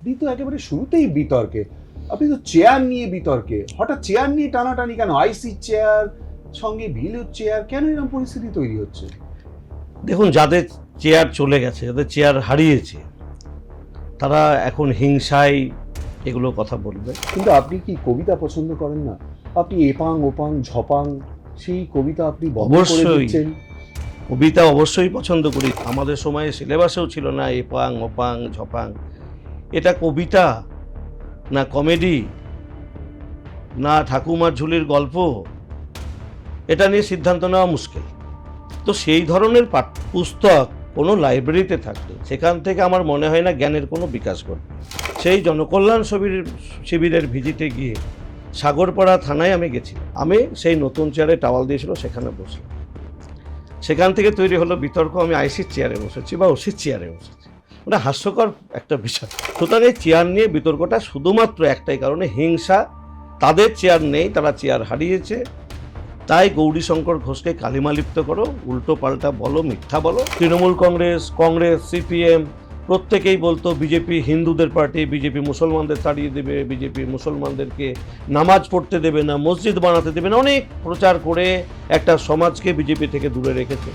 আপনি তো একেবারে শুরুতেই বিতর্কে, আপনি তো চেয়ার নিয়ে বিতর্কে, হঠাৎ চেয়ার নিয়ে টানাটানি কেন? আইসি চেয়ার সঙ্গে ভিলুর চেয়ার, কেন এরকম পরিস্থিতি তৈরি হচ্ছে? দেখুন, যাদের চেয়ার চলে গেছে, যাদের চেয়ার হারিয়েছে, তারা এখন হিংসায় এগুলো কথা বলবে। কিন্তু আপনি কি কবিতা পছন্দ করেন না? আপনি এপাং ওপাং ঝপাং সেই কবিতা আপনি বন্ধ করে অবশ্যই। দিচ্ছেন। কবিতা অবশ্যই পছন্দ করি। আমাদের সময়ে সিলেবাসেও ছিল না এপাং ওপাং ঝপাং। এটা কবিতা না কমেডি না ঠাকুমার ঝুলির গল্প, এটা নিয়ে সিদ্ধান্ত নেওয়া মুশকিল। তো সেই ধরনের পুস্তক কোনো লাইব্রেরিতে থাকলে সেখান থেকে আমার মনে হয় না জ্ঞানের কোনো বিকাশ ঘটবে। সেই জনকল্যাণ শিবিরের ভিজিটে গিয়ে সাগরপাড়া থানায় আমি গেছি। আমি সেই নতুন চেয়ারে টাওয়াল দিয়েছিল, সেখানে বসে সেখান থেকে তৈরি হলো বিতর্ক। আমি আইসির চেয়ারে বসেছি বা ওসির চেয়ারে বসেছি, ওটা হাস্যকর একটা বিষয়। সুতরাং এই চেয়ার নিয়ে বিতর্কটা শুধুমাত্র একটাই কারণে, হিংসা। তাদের চেয়ার নেই, তারা চেয়ার হারিয়েছে, তাই গৌরীশঙ্কর ঘোষকে কালিমালিপ্ত করো, উল্টো পাল্টা বলো, মিথ্যা বলো। তৃণমূল কংগ্রেস, সিপিএম প্রত্যেকেই বলতো বিজেপি হিন্দুদের পার্টি, বিজেপি মুসলমানদের তাড়িয়ে দেবে, বিজেপি মুসলমানদেরকে নামাজ পড়তে দেবে না, মসজিদ বানাতে দেবে না, অনেক প্রচার করে একটা সমাজকে বিজেপি থেকে দূরে রেখেছে।